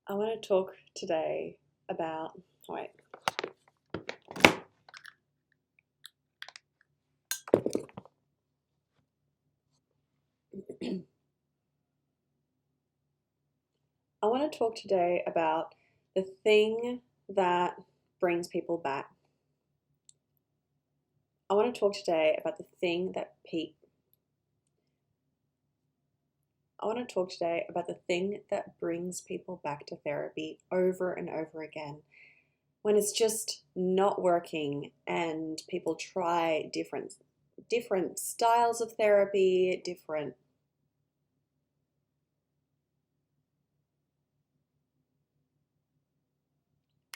I want to talk today about, wait, I want to talk today about the thing that brings people back. I want to talk today about the thing that I want to talk today about the thing that brings people back to therapy over and over again when it's just not working and people try different styles of therapy,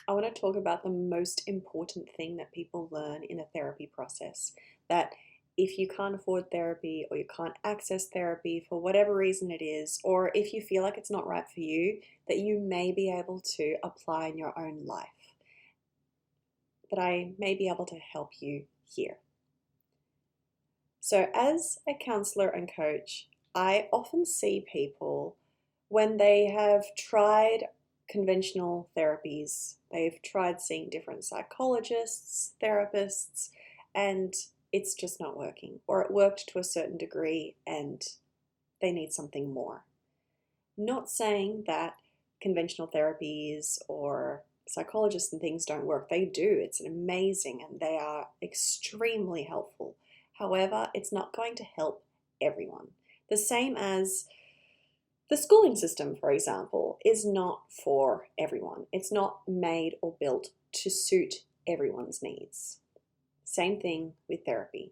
I want to talk about the most important thing that people learn in a therapy process. That if you can't afford therapy or you can't access therapy for whatever reason it is, or if you feel like it's not right for you, that you may be able to apply in your own life. That I may be able to help you here. So, as a counselor and coach, I often see people when they have tried conventional therapies, they've tried seeing different psychologists, therapists, and it's just not working, or it worked to a certain degree and they need something more. Not saying that conventional therapies or psychologists and things don't work. They do. It's amazing and they are extremely helpful. However, it's not going to help everyone. The same as the schooling system, for example, is not for everyone. It's not made or built to suit everyone's needs. Same thing with therapy.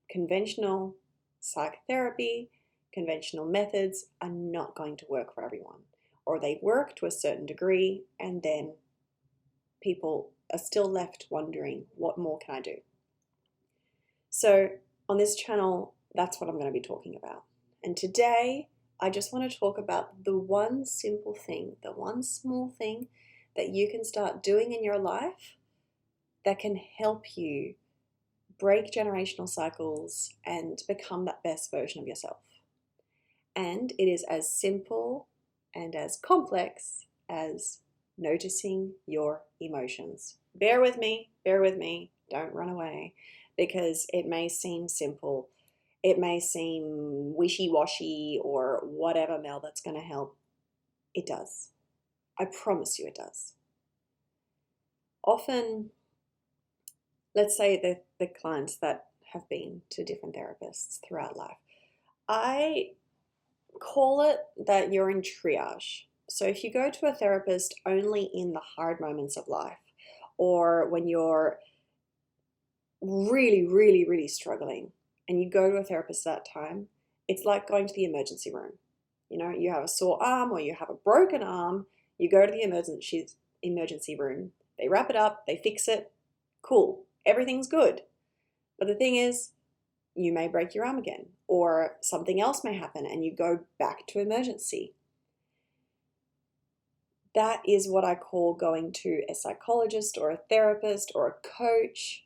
Conventional psychotherapy, conventional methods are not going to work for everyone. Or they work to a certain degree and then people are still left wondering, what more can I do? So on this channel, that's what I'm going to be talking about. And today, I just want to talk about the one simple thing, the one small thing that you can start doing in your life that can help you break generational cycles and become that best version of yourself. And it is as simple and as complex as noticing your emotions. Bear with me, don't run away, because it may seem simple. It may seem wishy-washy or whatever, Mel, that's going to help. It does. I promise you it does. Often, let's say the clients that have been to different therapists throughout life, I call it that you're in triage. So if you go to a therapist only in the hard moments of life, or when you're really, really, really struggling and you go to a therapist at that time, it's like going to the emergency room. You have a sore arm or you have a broken arm, you go to the emergency room, they wrap it up, they fix it, cool, everything's good. But the thing is, you may break your arm again, or something else may happen and you go back to emergency. That is what I call going to a psychologist or a therapist or a coach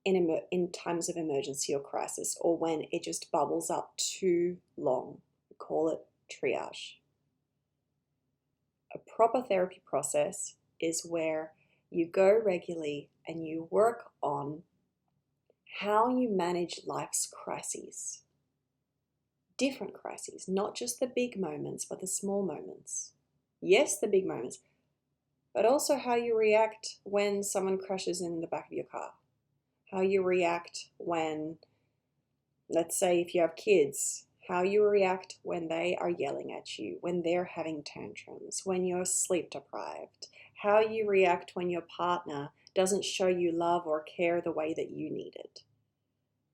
in times of emergency or crisis, or when it just bubbles up too long. We call it triage. A proper therapy process is where you go regularly and you work on how you manage life's crises. Different crises, not just the big moments, but the small moments. Yes, the big moments, but also how you react when someone crashes in the back of your car. How you react when, let's say if you have kids, how you react when they are yelling at you, when they're having tantrums, when you're sleep deprived, how you react when your partner doesn't show you love or care the way that you need it.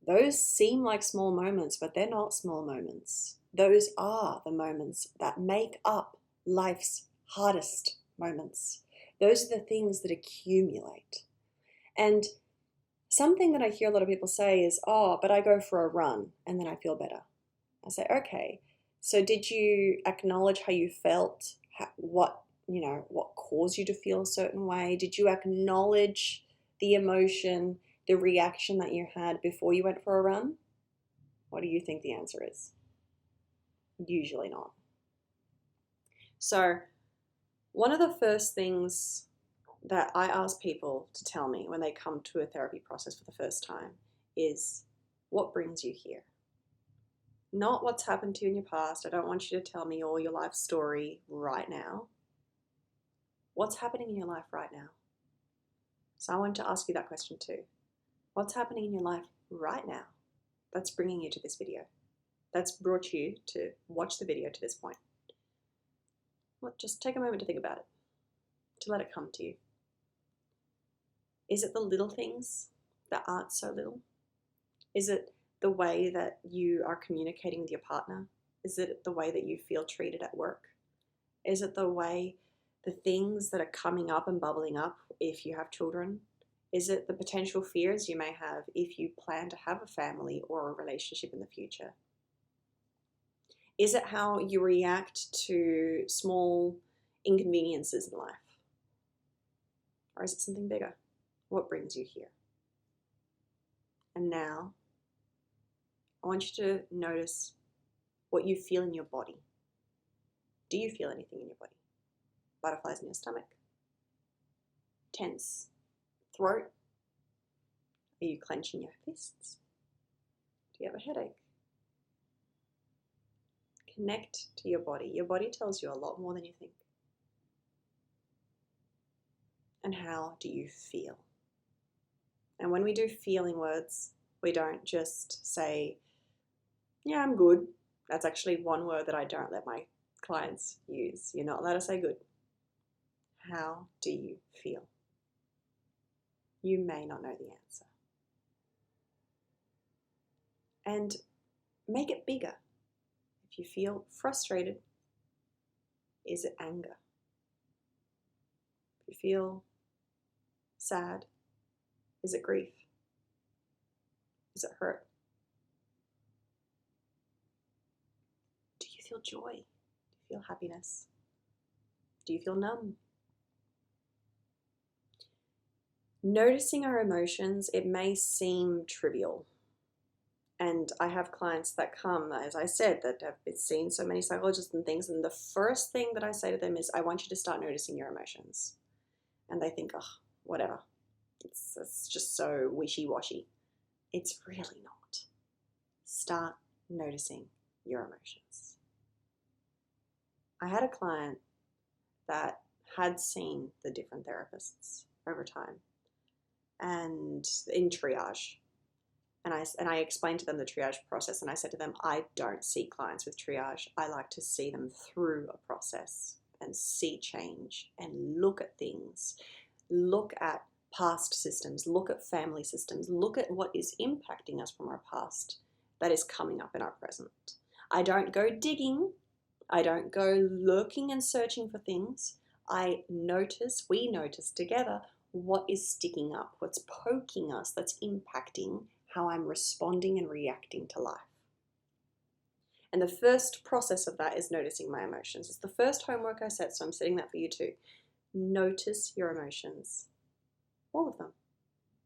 Those seem like small moments, but they're not small moments. Those are the moments that make up life's hardest moments. Those are the things that accumulate. And something that I hear a lot of people say is, oh, but I go for a run and then I feel better. I say, okay, so did you acknowledge how you felt? What caused you to feel a certain way? Did you acknowledge the emotion, the reaction that you had before you went for a run? What do you think the answer is? Usually not. So one of the first things that I ask people to tell me when they come to a therapy process for the first time is, what brings you here? Not what's happened to you in your past. I don't want you to tell me all your life story right now. What's happening in your life right now? So I want to ask you that question too. What's happening in your life right now that's bringing you to this video? That's brought you to watch the video to this point. Well, just take a moment to think about it, to let it come to you. Is it the little things that aren't so little? Is it the way that you are communicating with your partner? Is it the way that you feel treated at work? Is it the things that are coming up and bubbling up if you have children? Is it the potential fears you may have if you plan to have a family or a relationship in the future? Is it how you react to small inconveniences in life? Or is it something bigger? What brings you here? And now, I want you to notice what you feel in your body. Do you feel anything in your body? Butterflies in your stomach? Tense throat? Are you clenching your fists? Do you have a headache? Connect to your body. Your body tells you a lot more than you think. And how do you feel? And when we do feeling words, we don't just say, yeah, I'm good. That's actually one word that I don't let my clients use. You're not allowed to say good. How do you feel? You may not know the answer. And make it bigger. If you feel frustrated, is it anger? If you feel sad, is it grief? Is it hurt? Do you feel joy? Do you feel happiness? Do you feel numb? Noticing our emotions, it may seem trivial. And I have clients that come, as I said, that have seen so many psychologists and things, and the first thing that I say to them is, I want you to start noticing your emotions. And they think, oh, whatever. It's just so wishy-washy. It's really not. Start noticing your emotions. I had a client that had seen the different therapists over time and in triage. And I explained to them the triage process, and I said to them, I don't see clients with triage. I like to see them through a process and see change and look at things, look at past systems, look at family systems, look at what is impacting us from our past that is coming up in our present. I don't go digging. I don't go lurking and searching for things. We notice together what is sticking up, what's poking us, that's impacting how I'm responding and reacting to life. And the first process of that is noticing my emotions. It's the first homework I set, so I'm setting that for you too. Notice your emotions. All of them.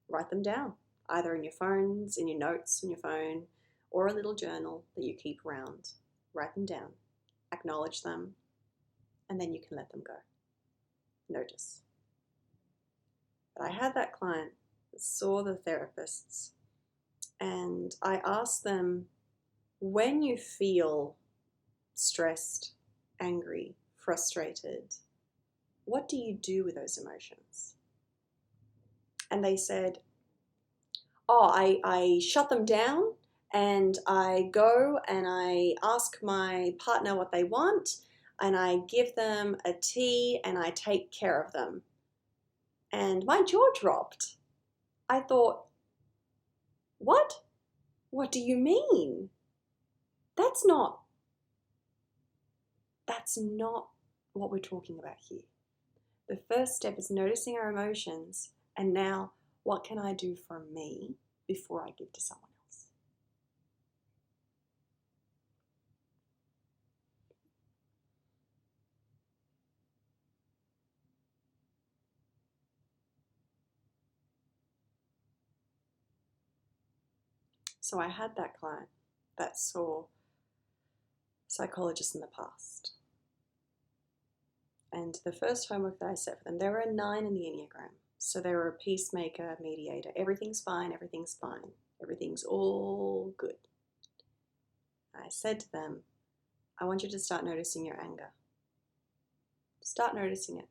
Write them down, either in your phones, in your notes on your phone, or a little journal that you keep around. Write them down, acknowledge them, and then you can let them go. Notice. But I had that client that saw the therapists, and I asked them, when you feel stressed, angry, frustrated, what do you do with those emotions? And they said, oh, I shut them down and I go and I ask my partner what they want and I give them a tea and I take care of them. And my jaw dropped. I thought, what? What do you mean? That's not what we're talking about here. The first step is noticing our emotions, and now what can I do for me before I give to someone else? So I had that client that saw psychologists in the past. And the first homework that I set for them, they were a 9 in the Enneagram. So they were a peacemaker, mediator. Everything's fine, everything's fine. Everything's all good. I said to them, I want you to start noticing your anger. Start noticing it.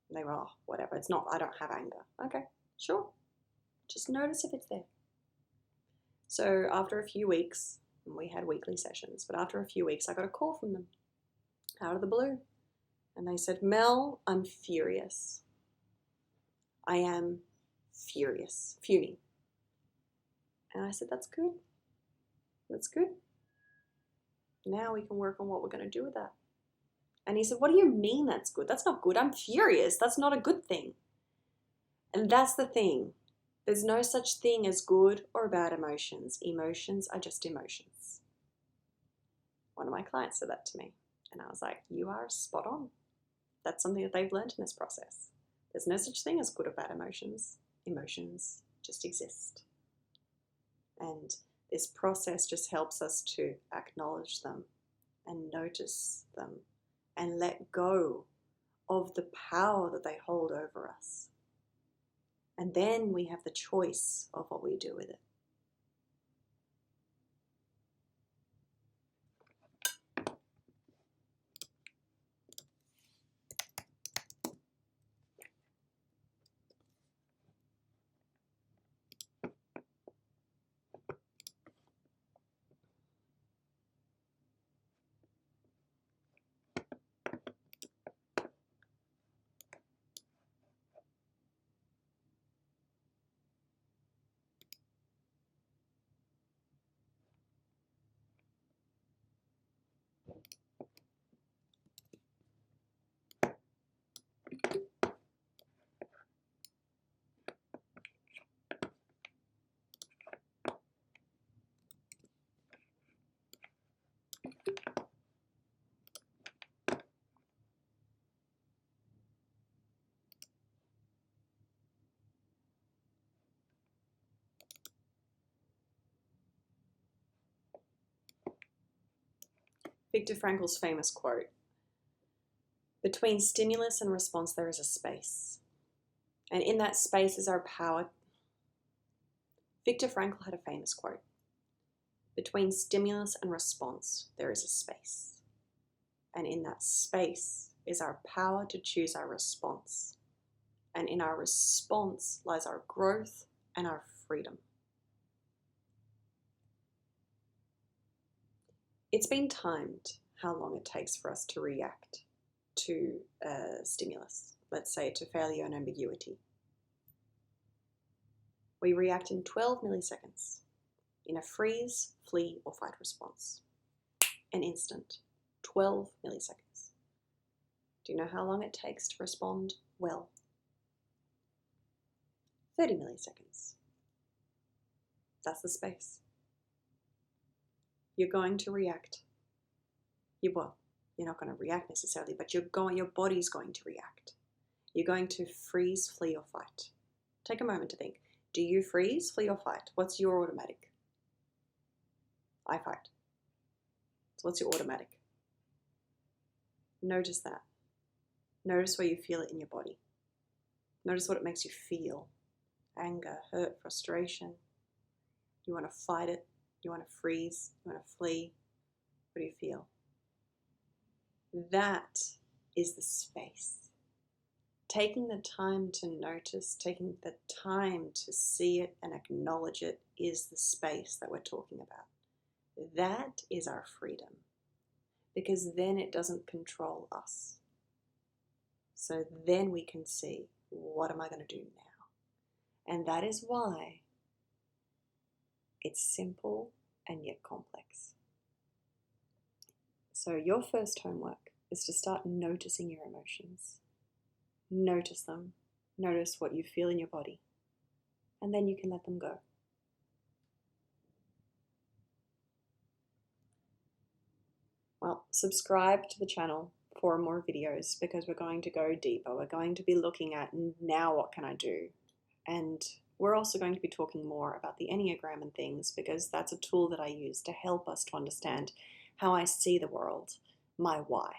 And they were, oh, whatever, it's not, I don't have anger. Okay, sure. Just notice if it's there. So after a few weeks, and we had weekly sessions, but after a few weeks, I got a call from them out of the blue. And they said, Mel, I'm furious. I am furious, fuming. And I said, that's good. That's good. Now we can work on what we're going to do with that. And he said, what do you mean that's good? That's not good. I'm furious. That's not a good thing. And that's the thing. There's no such thing as good or bad emotions. Emotions are just emotions. One of my clients said that to me. And I was like, you are spot on. That's something that they've learned in this process. There's no such thing as good or bad emotions. Emotions just exist. And this process just helps us to acknowledge them and notice them and let go of the power that they hold over us. And then we have the choice of what we do with it. Viktor Frankl's famous quote, between stimulus and response there is a space. And in that space is our power. Viktor Frankl had a famous quote, between stimulus and response there is a space. And in that space is our power to choose our response. And in our response lies our growth and our freedom. It's been timed how long it takes for us to react to a stimulus, let's say to failure and ambiguity. We react in 12 milliseconds in a freeze, flee, or fight response. An instant, 12 milliseconds. Do you know how long it takes to respond well? 30 milliseconds. That's the space. You're going to react. You're not going to react necessarily, but your body's going to react. You're going to freeze, flee, or fight. Take a moment to think. Do you freeze, flee, or fight? What's your automatic? I fight. So what's your automatic? Notice that. Notice where you feel it in your body. Notice what it makes you feel. Anger, hurt, frustration. You want to fight it. You want to freeze. You want to flee. What do you feel? That is the space. Taking the time to notice, taking the time to see it and acknowledge it is the space that we're talking about. That is our freedom, because then it doesn't control us. So then we can see, what am I going to do now? And that is why it's simple and yet complex. So your first homework is to start noticing your emotions. Notice them. Notice what you feel in your body. And then you can let them go. Well, subscribe to the channel for more videos, because we're going to go deeper. We're going to be looking at, now what can I do? And we're also going to be talking more about the Enneagram and things, because that's a tool that I use to help us to understand how I see the world, my why.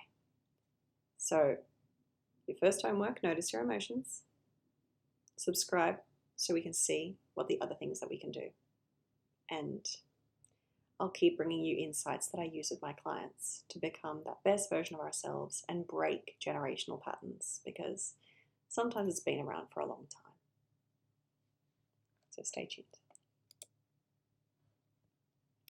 So, your first homework, notice your emotions. Subscribe so we can see what the other things that we can do. And I'll keep bringing you insights that I use with my clients to become that best version of ourselves and break generational patterns, because sometimes it's been around for a long time. So stay tuned.